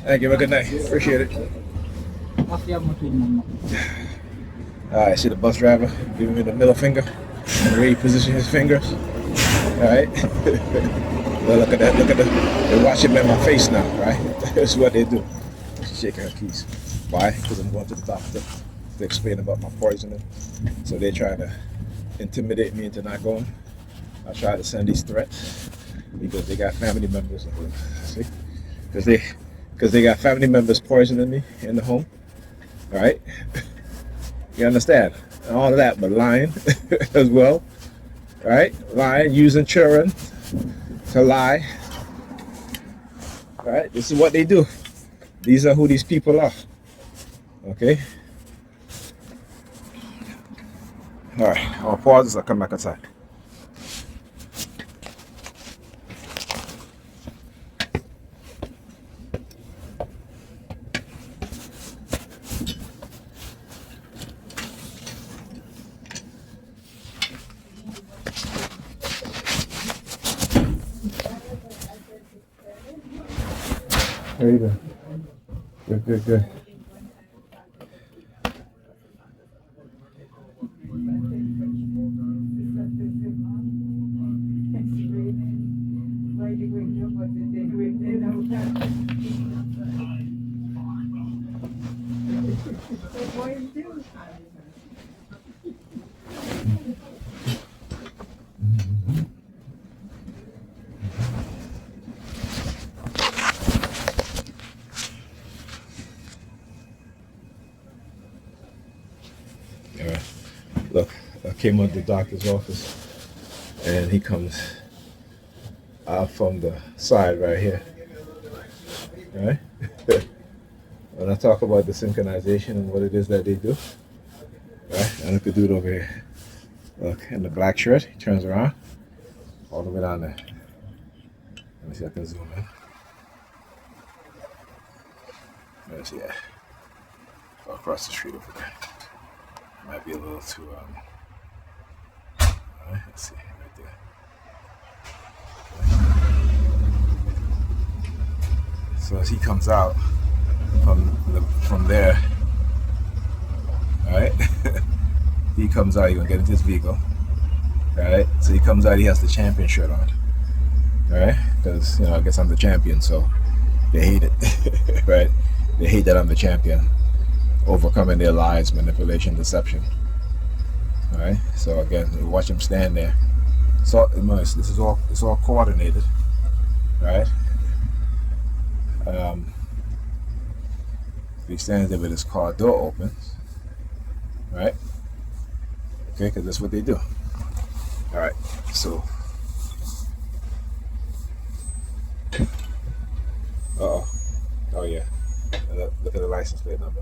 Thank you. Have a good night. Appreciate it. Alright, see the bus driver giving me the middle finger and where he position his fingers. Alright. Well, look at that. Look at the. They're watching me in my face now, right? That's what they do. She's shaking her keys. Why? Because I'm going to the doctor to explain about my poisoning. So they're trying to intimidate me into not going. I try to send these threats because they got family members. See? Because they got family members poisoning me in the home. All right? You understand? And all of that, but lying as well. Right? Lying, using children to lie. Right? This is what they do. These are who these people are. Okay? All right. I'll pause this. I'll come back outside. How you doing? Good, good, good. All right. Look, I came out the doctor's office and he comes out from the side right here. All right? When I talk about the synchronization and what it is that they do, right? And look at the dude over here. Look, in the black shirt, he turns around all the way down there. Let me see if I can zoom in. Let me see that. Go across the street over there. Might be a little too, alright, let's see, right there. So as he comes out from there, alright, he comes out, he's gonna get into his vehicle, alright, so he comes out, he has the champion shirt on, alright, because, I guess I'm the champion, so they hate it, right, they hate that I'm the champion. Overcoming their lies, manipulation, deception. All right. So again, you watch him stand there. So this is all. It's all coordinated, right? He stands there with his car door opens, right? Okay, because that's what they do. All right. So. Oh yeah. Look at the license plate number.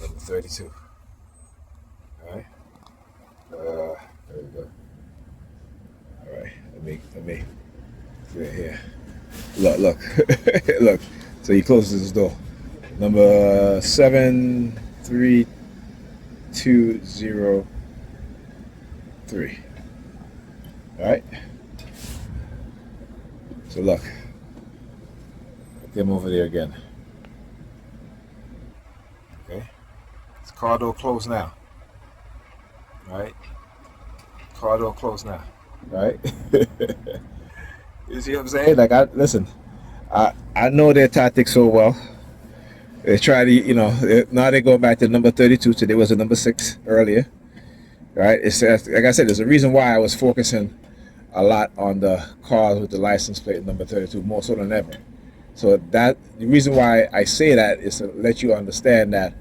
Number 32. Alright. There we go. Alright. Let me clear here. Look. Look. So he closes his door. Number 73203. Alright. So look. Get him over there again. Car door closed now. Right? Car door closed now. Right? You see what I'm saying? Like, listen, I know their tactics so well. They try to, now they go back to number 32. Today was a number 6 earlier. Right? It's like I said, there's a reason why I was focusing a lot on the cars with the license plate number 32, more so than ever. So the reason why I say that is to let you understand that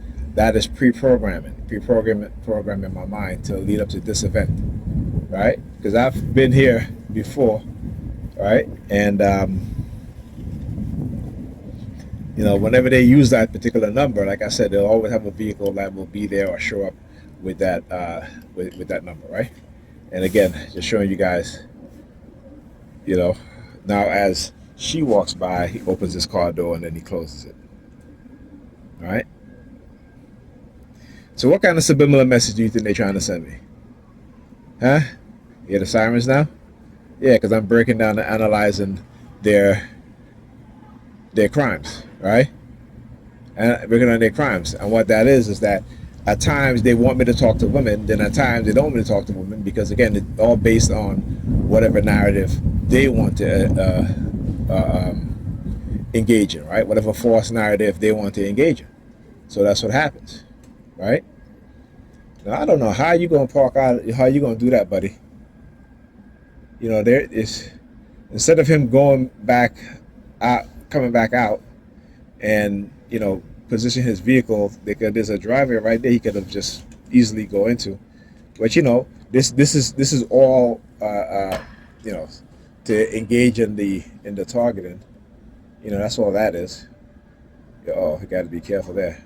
is programming my mind to lead up to this event, right? Because I've been here before, right? And whenever they use that particular number, like I said, they'll always have a vehicle that will be there or show up with that with that number, right? And again, just showing you guys, now as she walks by, he opens his car door and then he closes it. All right. So what kind of subliminal message do you think they're trying to send me? Huh? You hear the sirens now? Yeah, because I'm breaking down and analyzing their crimes, right? and working on their crimes. And what that is that at times they want me to talk to women, then at times they don't want me to talk to women, because again, it's all based on whatever narrative they want to engage in, right? Whatever false narrative they want to engage in. So that's what happens, right? Now, I don't know how you gonna park out, how you gonna do that, buddy. You know, there is, instead of him going back out, coming back out, and position his vehicle, there's a driveway right there he could have just easily go into. But this is all to engage in the targeting. That's all that is. Oh, you got to be careful there.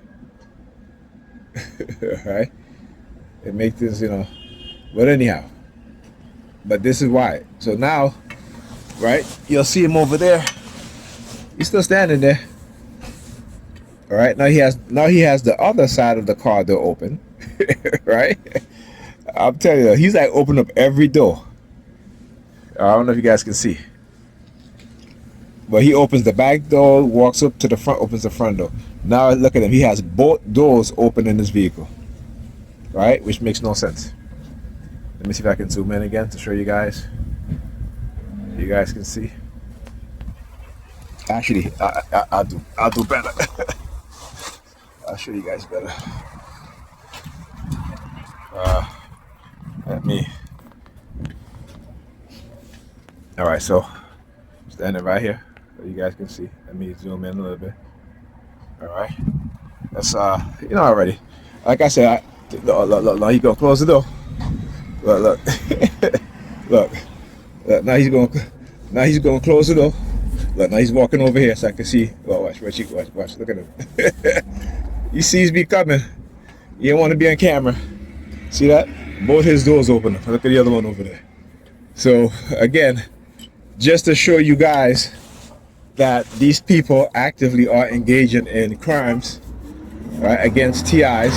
Right? It makes this, but anyhow. But this is why. So now, right, you'll see him over there. He's still standing there. All right, now he has the other side of the car door open. Right? I'm telling you, he's like opened up every door. I don't know if you guys can see. But he opens the back door, walks up to the front, opens the front door. Now look at him. He has both doors open in his vehicle. Right? Which makes no sense. Let me see if I can zoom in again to show you guys. You guys can see. Actually, I'll do better. I'll show you guys better. Let me. All right, so standing right here, so you guys can see. Let me zoom in a little bit. All right, that's already. Like I said, look, he gonna close the door. Look, look. Now he's gonna close the door. Look, now he's walking over here so I can see. Oh, watch. Look at him. He sees me coming. He don't want to be on camera. See that? Both his doors open. Look at the other one over there. So again, just to show you guys that these people actively are engaging in crimes, right, against TIs,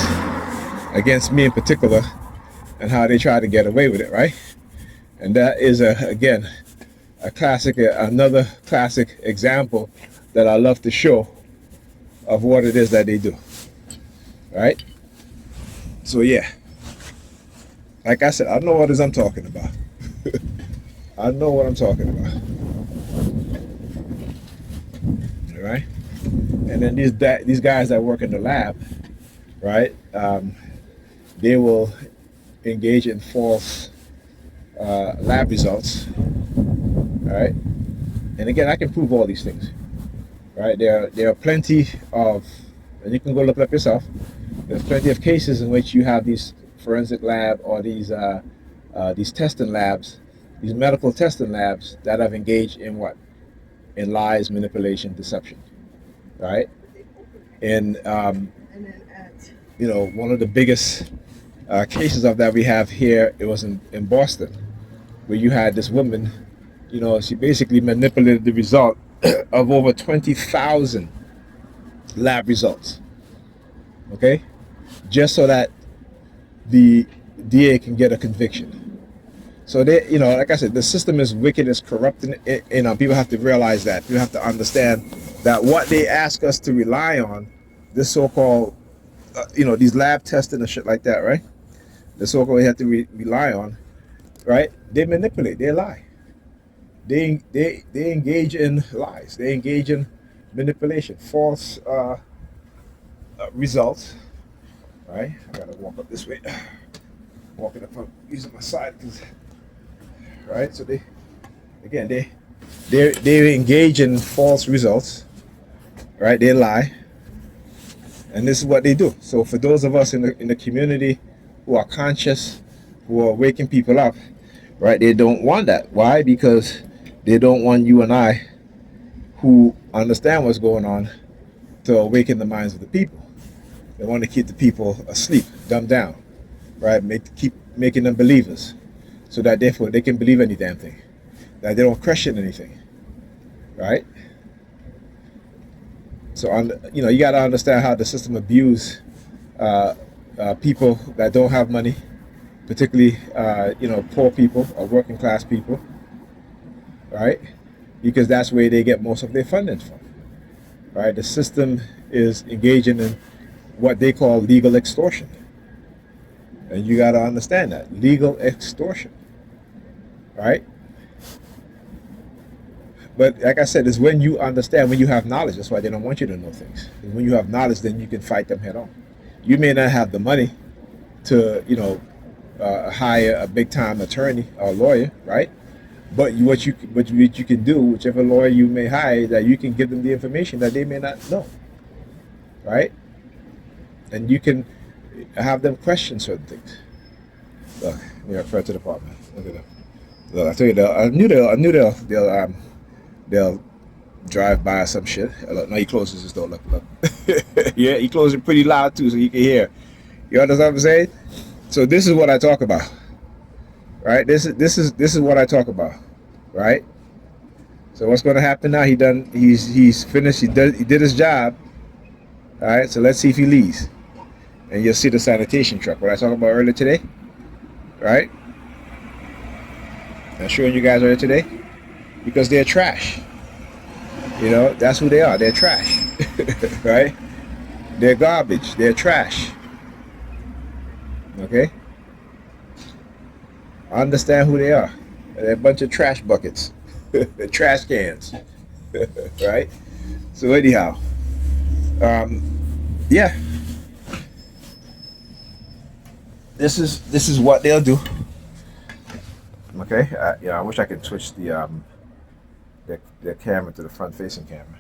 against me in particular, and how they try to get away with it, right? And that is again another classic example that I love to show of what it is that they do, right? So yeah, like I said, I know what it is I'm talking about. I know what I'm talking about. All right, and then these guys that work in the lab, right? They will engage in false lab results. All right, and again, I can prove all these things. Right, there are plenty of, and you can go look it up yourself. There's plenty of cases in which you have these forensic lab or these testing labs, these medical testing labs that have engaged in what? In lies, manipulation, deception, right? And one of the biggest cases of that we have here, it was in Boston, where you had this woman, she basically manipulated the result of over 20,000 lab results, okay? Just so that the DA can get a conviction. So they, like I said, the system is wicked, it's corrupt, and people have to realize that. You have to understand that what they ask us to rely on, this so-called, these lab testing and shit like that, right? The so-called we have to rely on, right? They manipulate, they lie. They engage in lies. They engage in manipulation, false results. Right? I gotta walk up this way. Walking up, using my side, right? So they engage in false results. Right? They lie, and this is what they do. So for those of us in the community who are conscious, who are waking people up, right? They don't want that. Why? Because they don't want you and I, who understand what's going on, to awaken the minds of the people. They want to keep the people asleep, dumbed down, right? Keep making them believers, so that therefore they can believe any damn thing, that they don't question anything, right? So you got to understand how the system abuse people that don't have money, particularly poor people or working class people, right? Because that's where they get most of their funding from, right? The system is engaging in what they call legal extortion. And you got to understand that legal extortion, right? But like I said, it's when you understand, when you have knowledge. That's why they don't want you to know things. And when you have knowledge, then you can fight them head on. You may not have the money to, hire a big time attorney or lawyer, right? But what you can do, whichever lawyer you may hire, that you can give them the information that they may not know, right? And you can have them question certain things. Look, we refer to the department. Look at them. Look, I tell you, I knew they'll drive by or some shit. Look, no, he closes his door. Look, look. Yeah, he closes it pretty loud too, so you can hear. You understand what I'm saying? So this is what I talk about, right? This is what I talk about, right? So what's going to happen now? He's finished. He did his job. All right. So let's see if he leaves, and you'll see the sanitation truck. What I talked about earlier today, right? I'm showing you guys earlier today because they're trash. That's who they are. They're trash, right? They're garbage. They're trash. Okay. I understand who they are. They're a bunch of trash buckets, trash cans, right? So anyhow, yeah, this is what they'll do. Okay, I wish I could switch the camera to the front facing camera,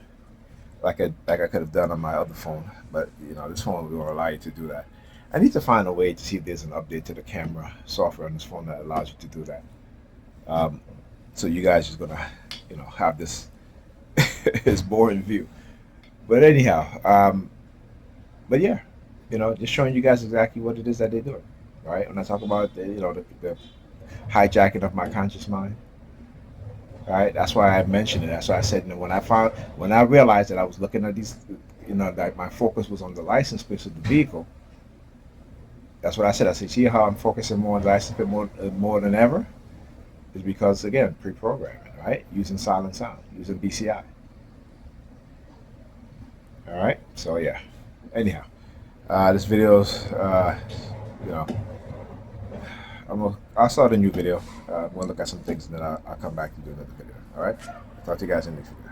like I could have done on my other phone, but this phone won't allow you to do that. I need to find a way to see if there's an update to the camera software on this phone that allows you to do that. Um, so you guys just gonna, have this this boring view. But anyhow, but yeah, just showing you guys exactly what it is that they're doing. Right? When I talk about the hijacking of my conscious mind, right? That's why I mentioned it. That's why I said, when I realized that I was looking at these, that my focus was on the license plates of the vehicle. That's what I said. I said, see how I'm focusing more on the license plate more than ever is because again, pre-programming, right? Using silent sound, using BCI. All right. So yeah. Anyhow, this video's I'll start a new video. We'll look at some things and then I'll come back to do another video. All right. Talk to you guys in the next video.